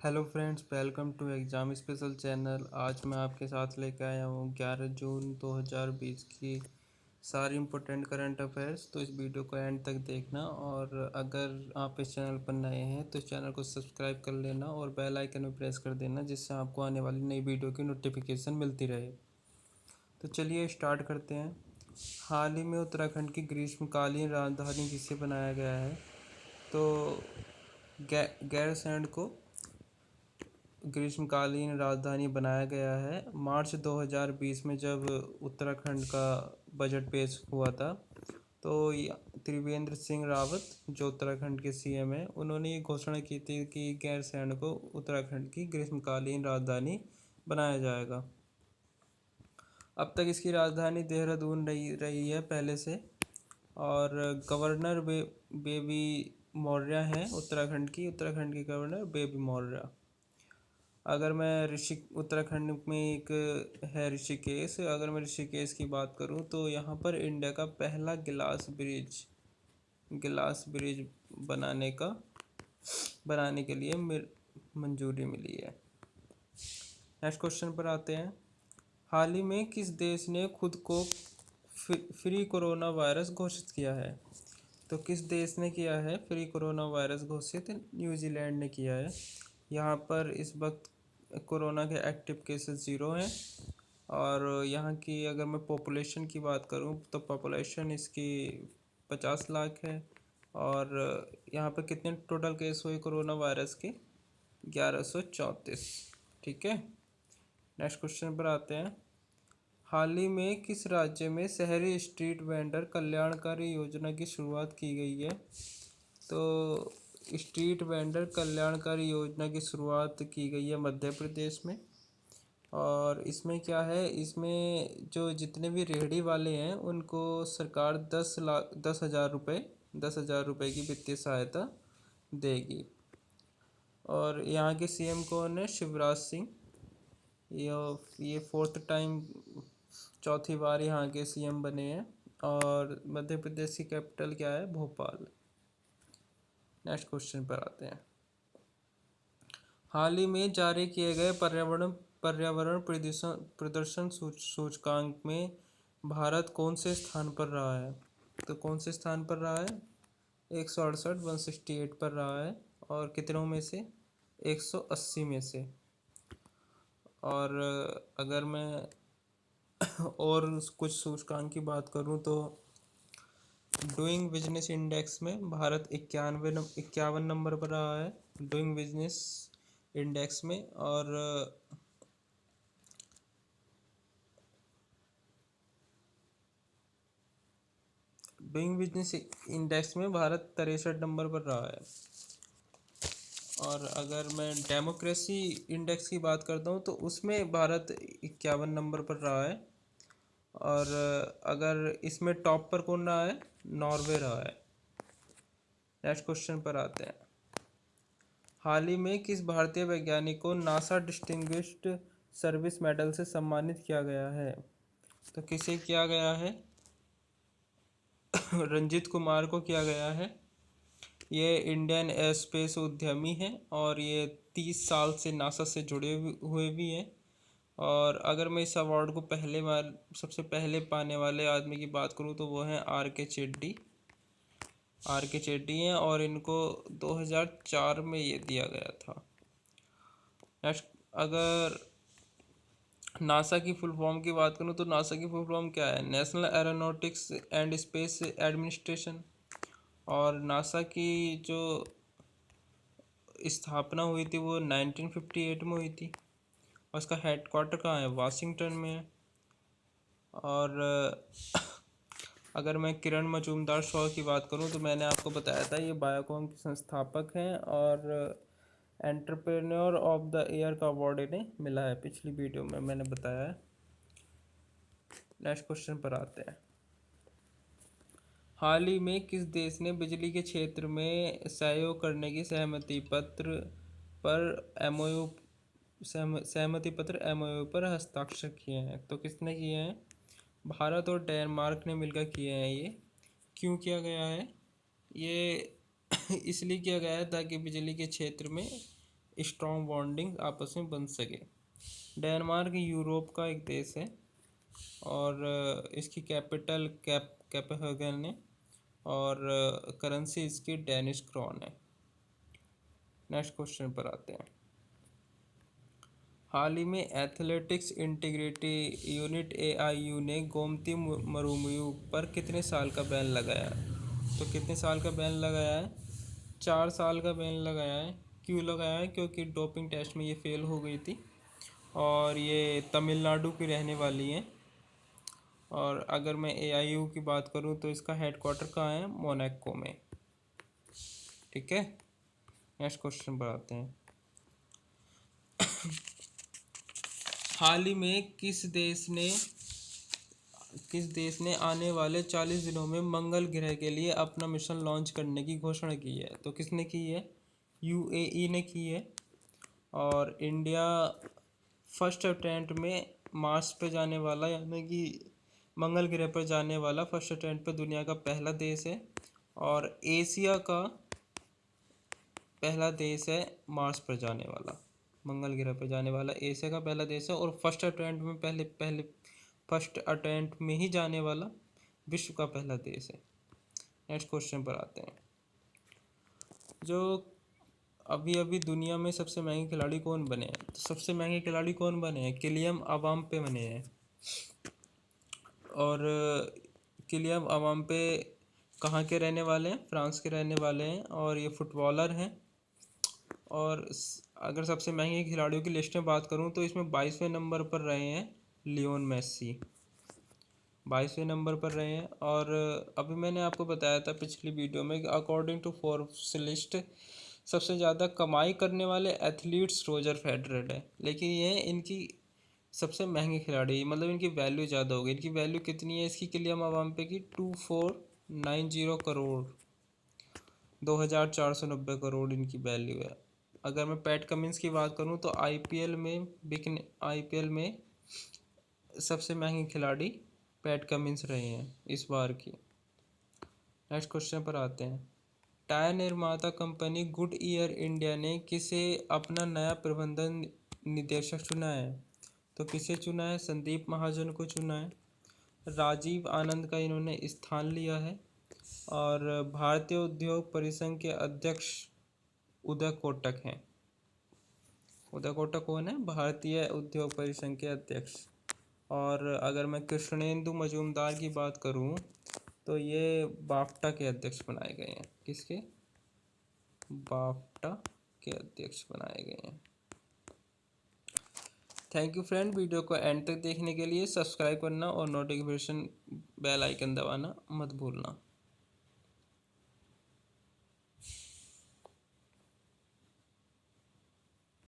Hello friends, welcome to exam special channel. आज मैं आपके साथ लेकर आया हूँ 11 जून 2020 की सारी इम्पोर्टेंट करंट अफेयर्स। तो इस वीडियो को एंड तक देखना, और अगर आप इस चैनल पर नए हैं तो इस चैनल को सब्सक्राइब कर लेना और बेल आइकन में प्रेस कर देना, जिससे आपको आने वाली नई वीडियो की नोटिफिकेशन मिलती रहे। तो चलिए स्टार्ट करते हैं। हाल ही में उत्तराखंड की ग्रीष्मकालीन राजधानी जिसे बनाया गया है, तो गैरसैंण को ग्रीष्मकालीन राजधानी बनाया गया है। मार्च 2020 में जब उत्तराखंड का बजट पेश हुआ था, तो त्रिवेंद्र सिंह रावत, जो उत्तराखंड के सीएम हैं, उन्होंने ये घोषणा की थी कि गैरसैंण को उत्तराखंड की ग्रीष्मकालीन राजधानी बनाया जाएगा। अब तक इसकी राजधानी देहरादून रही है पहले से। और गवर्नर बेबी मौर्य हैं उत्तराखंड की गवर्नर बेबी मौर्य। अगर मैं उत्तराखंड में एक है ऋषिकेश। अगर मैं ऋषिकेश की बात करूं तो यहाँ पर इंडिया का पहला गिलास ब्रिज बनाने के लिए मंजूरी मिली है। नेक्स्ट क्वेश्चन पर आते हैं। हाल ही में किस देश ने खुद को फ्री कोरोना वायरस घोषित किया है? तो किस देश ने किया है फ्री कोरोना वायरस घोषित? न्यूजीलैंड ने किया है। यहाँ पर इस वक्त कोरोना के एक्टिव केसेस 0 हैं। और यहाँ की अगर मैं पॉपुलेशन की बात करूँ तो पॉपुलेशन इसकी 50 लाख है। और यहाँ पर कितने टोटल केस हुए कोरोना वायरस के? 1134। ठीक है। नेक्स्ट क्वेश्चन पर आते हैं। हाल ही में किस राज्य में शहरी स्ट्रीट वेंडर कल्याणकारी योजना की शुरुआत की गई है? तो स्ट्रीट वेंडर कल्याणकारी योजना की शुरुआत की गई है मध्य प्रदेश में। और इसमें क्या है, इसमें जो जितने भी रेहड़ी वाले हैं उनको सरकार 10,000 रुपये की वित्तीय सहायता देगी। और यहाँ के सीएम कौन है? शिवराज सिंह। ये फोर्थ टाइम, चौथी बार यहाँ के सीएम बने हैं। और मध्य प्रदेश की कैपिटल क्या है? भोपाल। नेक्स्ट क्वेश्चन पर आते हैं। हाल ही में जारी किए गए पर्यावरण प्रदर्शन सूचकांक में भारत कौन से स्थान पर रहा है? तो कौन से स्थान पर रहा है? 168 पर रहा है। और कितनों में से? 180 में से। और अगर मैं और कुछ सूचकांक की बात करूं तो डूइंग बिजनेस इंडेक्स में भारत 51 नंबर पर रहा है डूइंग बिजनेस इंडेक्स में। और डूइंग बिजनेस इंडेक्स में भारत 63 नंबर पर रहा है। और अगर मैं डेमोक्रेसी इंडेक्स की बात करता हूँ तो उसमें भारत 51 नंबर पर रहा है। और अगर इसमें टॉप पर कौन रहा है? नॉर्वे रहा है। नेक्स्ट क्वेश्चन पर आते हैं। हाल ही में किस भारतीय वैज्ञानिक को नासा डिस्टिंग्विश्ड सर्विस मेडल से सम्मानित किया गया है? तो किसे किया गया है? रंजीत कुमार को किया गया है। ये इंडियन एयरस्पेस उद्यमी हैं और ये 30 साल से नासा से जुड़े हुए भी हैं। और अगर मैं इस अवार्ड को सबसे पहले पाने वाले आदमी की बात करूँ तो वो हैं आर के चेट्टी हैं। और इनको 2004 में ये दिया गया था। नेक्स्ट, अगर नासा की फुल फॉर्म की बात करूँ तो नासा की फुल फॉर्म क्या है? National aeronautics and space administration. और नासा की जो स्थापना हुई थी वो 1958 में हुई थी। और उसका हेडक्वार्टर कहाँ है? वाशिंगटन में है। और अगर मैं किरण मजूमदार शॉ की बात करूं तो मैंने आपको बताया था ये बायोकॉम के संस्थापक हैं। और एंटरप्रेन्योर ऑफ द ईयर का अवार्ड इन्हें मिला है, पिछली वीडियो में मैंने बताया है। नेक्स्ट क्वेश्चन पर आते हैं। हाल ही में किस देश ने बिजली के क्षेत्र में सहयोग करने की सहमति पत्र एमओयू पर हस्ताक्षर किए हैं? तो किसने किए हैं? भारत और डेनमार्क ने मिलकर किए हैं ये। क्यों किया गया है ये? इसलिए किया गया है ताकि बिजली के क्षेत्र में स्ट्रॉन्ग बॉन्डिंग आपस में बन सके। डेनमार्क यूरोप का एक देश है और इसकी कैपिटल कैपेनहेगन है और करेंसी इसकी डेनिश क्रॉन है। नेक्स्ट क्वेश्चन पर आते हैं। हाल ही में एथलेटिक्स इंटीग्रिटी यूनिट AIU ने गोमती मुर्मू पर कितने साल का बैन लगाया है? तो कितने साल का बैन लगाया है? 4 साल का बैन लगाया है। क्यों लगाया है? क्योंकि डोपिंग टेस्ट में ये फेल हो गई थी और ये तमिलनाडु की रहने वाली हैं। और अगर मैं AIU की बात करूं तो इसका हेडक्वार्टर कहाँ है? मोनाको में। ठीक है, नेक्स्ट क्वेश्चन पर आते हैं। हाल ही में किस देश ने आने वाले 40 दिनों में मंगल ग्रह के लिए अपना मिशन लॉन्च करने की घोषणा की है? तो किसने की है? UAE ने की है। और इंडिया फर्स्ट अटेम्प्ट में मार्स पे जाने वाला, यानी कि मंगल ग्रह पर जाने वाला फर्स्ट अटेम्प्ट पे दुनिया का पहला देश है। और एशिया का पहला देश है मार्स पर जाने वाला, मंगल ग्रह पर जाने वाला एशिया का पहला देश है। और फर्स्ट अटेम्प्ट में ही जाने वाला विश्व का पहला देश है। नेक्स्ट क्वेश्चन पर आते हैं। जो अभी अभी दुनिया में सबसे महंगे खिलाड़ी कौन बने हैं? तो सबसे महंगे खिलाड़ी कौन बने हैं? किलियन अम्बापे बने हैं। और किलियन अम्बापे कहाँ के रहने वाले हैं? फ्रांस के रहने वाले हैं और ये फुटबॉलर हैं। और अगर सबसे महंगे खिलाड़ियों की लिस्ट में बात करूं तो इसमें 22वें नंबर पर रहे हैं लियोन मेसी, 22वें नंबर पर रहे हैं। और अभी मैंने आपको बताया था पिछली वीडियो में कि अकॉर्डिंग टू फोर्ब्स लिस्ट सबसे ज़्यादा कमाई करने वाले एथलीट्स रोजर फेडरर है, लेकिन ये इनकी सबसे महंगे खिलाड़ी, मतलब इनकी वैल्यू ज़्यादा होगी। इनकी वैल्यू कितनी है इसकी? किलियन अम्बापे की 2490 करोड़, 2490 करोड़ इनकी वैल्यू है। अगर मैं पैट कमिंस की बात करूं तो आईपीएल में सबसे महंगे खिलाड़ी पैट कमिंस रहे हैं इस बार की। नेक्स्ट क्वेश्चन पर आते हैं। टायर निर्माता कंपनी गुड ईयर इंडिया ने किसे अपना नया प्रबंधन निदेशक चुना है? तो किसे चुना है? संदीप महाजन को चुना है। राजीव आनंद का इन्होंने स्थान लिया है। और भारतीय उद्योग परिसंघ के अध्यक्ष उदय कोटक हैं। उदय कोटक कौन है? भारतीय उद्योग परिसंघ के अध्यक्ष। और अगर मैं कृष्णेंदु मजूमदार की बात करूं तो ये बाफ्टा के अध्यक्ष बनाए गए हैं। किसके? बाफ्टा के अध्यक्ष बनाए गए हैं। थैंक यू फ्रेंड, वीडियो को एंड तक देखने के लिए। सब्सक्राइब करना और नोटिफिकेशन बेल आइकन दबाना मत भूलना।